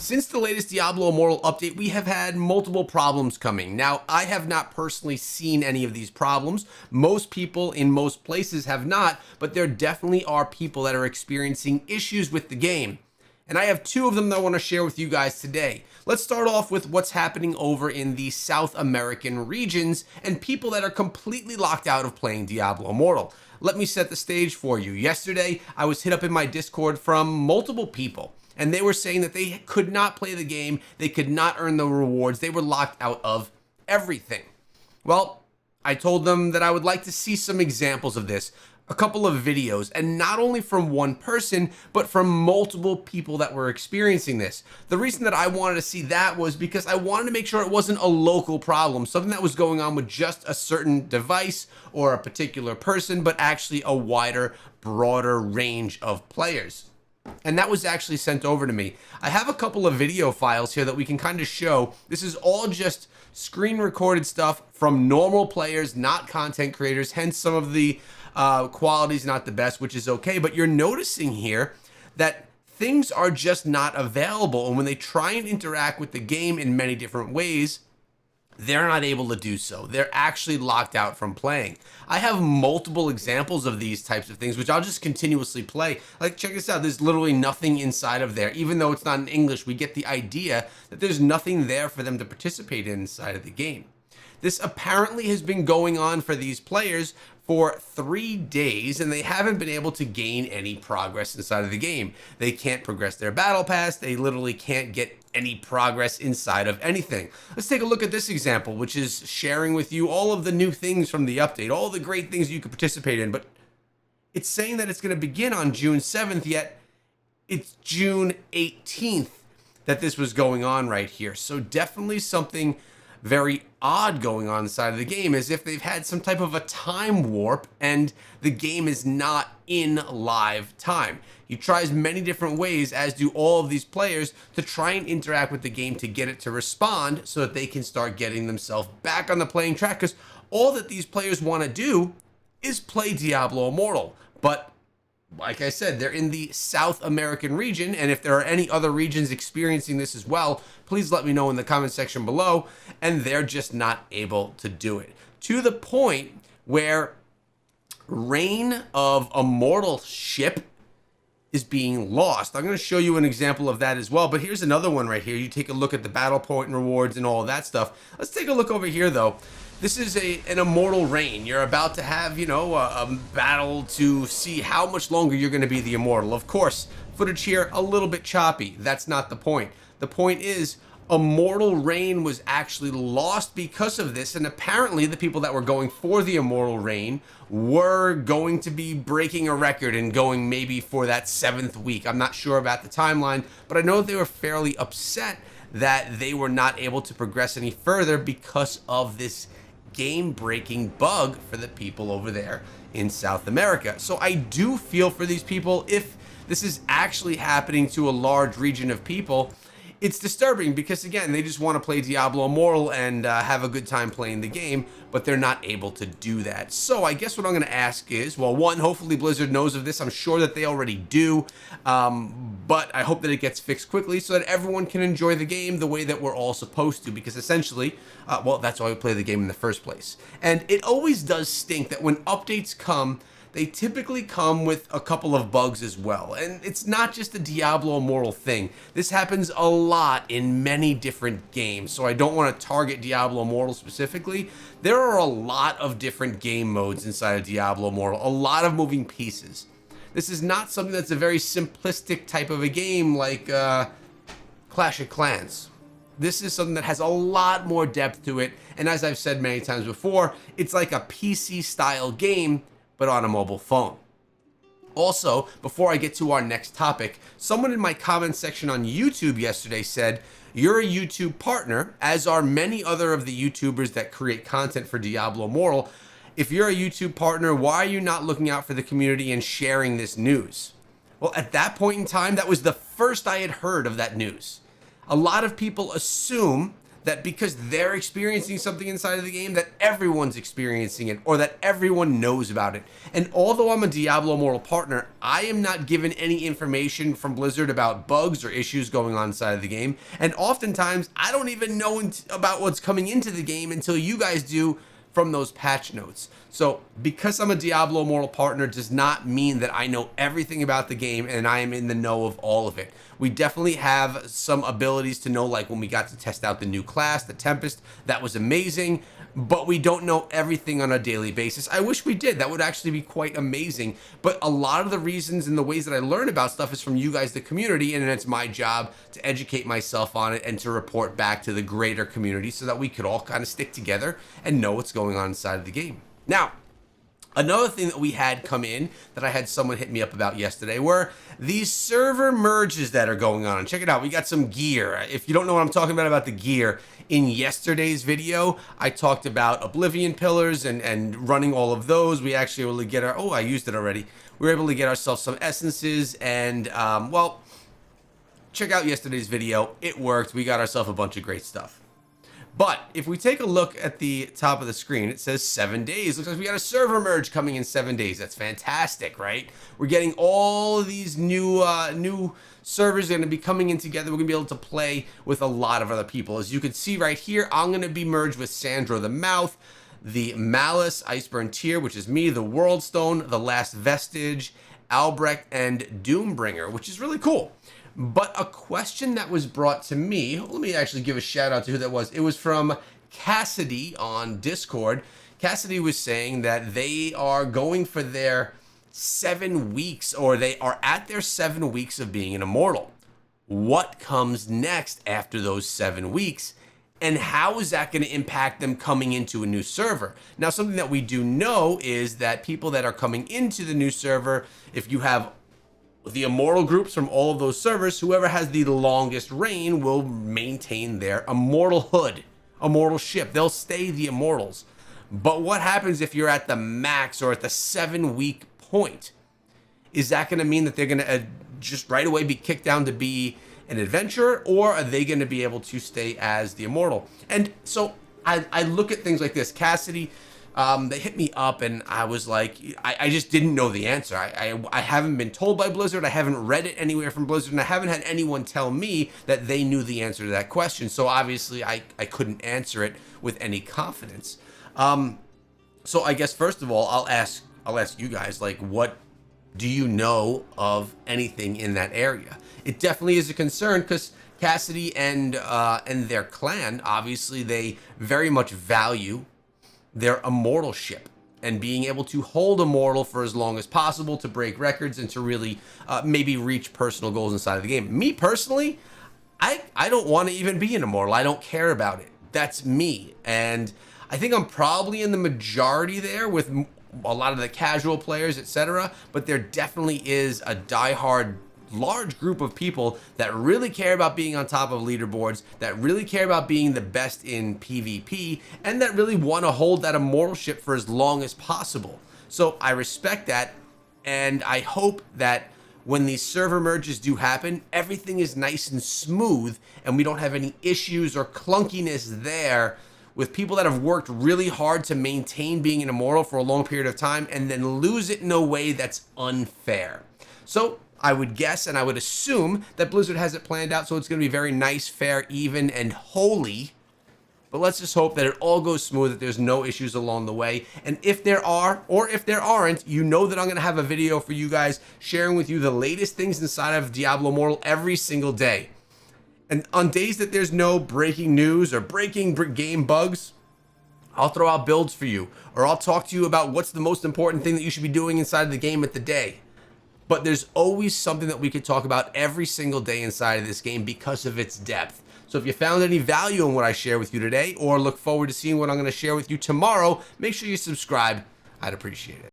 Since the latest Diablo Immortal update, we have had multiple problems coming. Now, I have not personally seen any of these problems. Most people in most places have not, but there definitely are people that are experiencing issues with the game. And I have two of them that I want to share with you guys today. Let's start off with what's happening over in the South American regions and people that are completely locked out of playing Diablo Immortal. Let me set the stage for you. Yesterday, I was hit up in my Discord from multiple people, and they were saying that they could not play the game, they could not earn the rewards, they were locked out of everything. Well, I told them that I would like to see some examples of this, a couple of videos, and not only from one person, but from multiple people that were experiencing this. The reason that I wanted to see that was because I wanted to make sure it wasn't a local problem, something that was going on with just a certain device or a particular person, but actually a wider, broader range of players. And that was actually sent over to me. I have a couple of video files here that we can kind of show. This is all just screen recorded stuff from normal players, not content creators, hence some of the quality's not the best, which is okay. But you're noticing here that things are just not available. And when they try and interact with the game in many different ways, they're not able to do so. They're actually locked out from playing. I have multiple examples of these types of things, which I'll just continuously play. Like, check this out. There's literally nothing inside of there. Even though it's not in English, we get the idea that there's nothing there for them to participate in inside of the game. This apparently has been going on for these players for 3 days, and they haven't been able to gain any progress inside of the game. They can't progress their battle pass. They literally can't get any progress inside of anything. Let's take a look at this example, which is sharing with you all of the new things from the update, all the great things you could participate in, but it's saying that it's going to begin on June 7th, yet it's June 18th that this was going on right here. So definitely something very odd going on inside of the game, as if they've had some type of a time warp and the game is not in live time. He tries many different ways, as do all of these players, to try and interact with the game to get it to respond so that they can start getting themselves back on the playing track, because all that these players want to do is play Diablo Immortal. But like I said, they're in the South American region, and if there are any other regions experiencing this as well, please let me know in the comment section below, and they're just not able to do it. To the point where Reign of Immortal ship is being lost. I'm going to show you an example of that as well, but here's another one right here. You take a look at the battle point and rewards and all of that stuff. Let's take a look over here, though. This is an immortal reign. You're about to have, a battle to see how much longer you're going to be the immortal. Of course, footage here a little bit choppy. That's not the point. The point is, immortal reign was actually lost because of this, and apparently the people that were going for the immortal reign were going to be breaking a record and going maybe for that 7th week. I'm not sure about the timeline, but I know they were fairly upset that they were not able to progress any further because of this game-breaking bug for the people over there in South America. So I do feel for these people. If this is actually happening to a large region of people, it's disturbing, because again, they just want to play Diablo Immortal and have a good time playing the game, but they're not able to do that. So I guess what I'm going to ask is, well, one, hopefully Blizzard knows of this. I'm sure that they already do, but I hope that it gets fixed quickly so that everyone can enjoy the game the way that we're all supposed to, because essentially, well, that's why we play the game in the first place. And it always does stink that when updates come, they typically come with a couple of bugs as well. And it's not just a Diablo Immortal thing. This happens a lot in many different games, so I don't want to target Diablo Immortal specifically. There are a lot of different game modes inside of Diablo Immortal, a lot of moving pieces. This is not something that's a very simplistic type of a game like Clash of Clans. This is something that has a lot more depth to it, and as I've said many times before, it's like a PC-style game, but on a mobile phone. Also, before I get to our next topic, someone in my comment section on YouTube yesterday said, you're a YouTube partner, as are many other of the YouTubers that create content for Diablo Immortal. If you're a YouTube partner, why are you not looking out for the community and sharing this news? Well, at that point in time, that was the first I had heard of that news. A lot of people assume that because they're experiencing something inside of the game, that everyone's experiencing it or that everyone knows about it. And although I'm a Diablo Immortal partner, I am not given any information from Blizzard about bugs or issues going on inside of the game. And oftentimes, I don't even know about what's coming into the game until you guys do from those patch notes. So because I'm a Diablo Immortal partner does not mean that I know everything about the game and I am in the know of all of it. We definitely have some abilities to know, like when we got to test out the new class, the Tempest, that was amazing, but we don't know everything on a daily basis. I wish we did. That would actually be quite amazing. But a lot of the reasons and the ways that I learn about stuff is from you guys, the community, and it's my job to educate myself on it and to report back to the greater community so that we could all kind of stick together and know what's going on inside of the game. Now, another thing that we had come in that I had someone hit me up about yesterday were these server merges that are going on. Check it out. We got some gear. If you don't know what I'm talking about the gear, in yesterday's video, I talked about Oblivion pillars and running all of those. We actually were able to get our, I used it already. We were able to get ourselves some essences and, well, check out yesterday's video. It worked. We got ourselves a bunch of great stuff. But if we take a look at the top of the screen, it says 7 days. Looks like we got a server merge coming in 7 days. That's fantastic, right? We're getting all of these new servers are going to be coming in together. We're going to be able to play with a lot of other people. As you can see right here, I'm going to be merged with Sandro the Mouth, the Malice, Iceburn Tier, which is me, the World Stone, the Last Vestige, Albrecht, and Doombringer, which is really cool. But a question that was brought to me, let me actually give a shout out to who that was. It was from Cassidy on Discord. Cassidy was saying that they are going for their 7 weeks, or they are at their 7 weeks of being an immortal. What comes next after those 7 weeks? And how is that going to impact them coming into a new server? Now, something that we do know is that people that are coming into the new server, if you have the immortal groups from all of those servers, whoever has the longest reign will maintain their immortalhood, immortalship. They'll stay the immortals. But what happens if you're at the max or at the 7 week point? Is that going to mean that they're going to just right away be kicked down to be an adventurer, or are they going to be able to stay as the immortal? And so I look at things like this. Cassidy, they hit me up and I was like, I just didn't know the answer. I haven't been told by Blizzard. I haven't read it anywhere from Blizzard, and I haven't had anyone tell me that they knew the answer to that question. So obviously I couldn't answer it with any confidence. So I guess first of all, I'll ask you guys, like, what do you know of anything in that area? It definitely is a concern because Cassidy and their clan, obviously they very much value their immortalship and being able to hold immortal for as long as possible to break records and to really maybe reach personal goals inside of the game. Me personally, I don't want to even be an immortal. I don't care about it. That's me. And I think I'm probably in the majority there with a lot of the casual players, etc. But there definitely is a diehard large group of people that really care about being on top of leaderboards, that really care about being the best in PvP, and that really want to hold that immortalship for as long as possible. So I respect that, and I hope that when these server merges do happen, everything is nice and smooth, and we don't have any issues or clunkiness there with people that have worked really hard to maintain being an immortal for a long period of time and then lose it in a way that's unfair. So I would guess and I would assume that Blizzard has it planned out so it's going to be very nice, fair, even, and holy. But let's just hope that it all goes smooth, that there's no issues along the way. And if there are, or if there aren't, you know that I'm going to have a video for you guys sharing with you the latest things inside of Diablo Immortal every single day. And on days that there's no breaking news or breaking game bugs, I'll throw out builds for you. Or I'll talk to you about what's the most important thing that you should be doing inside of the game at the day. But there's always something that we could talk about every single day inside of this game because of its depth. So if you found any value in what I share with you today, or look forward to seeing what I'm going to share with you tomorrow, make sure you subscribe. I'd appreciate it.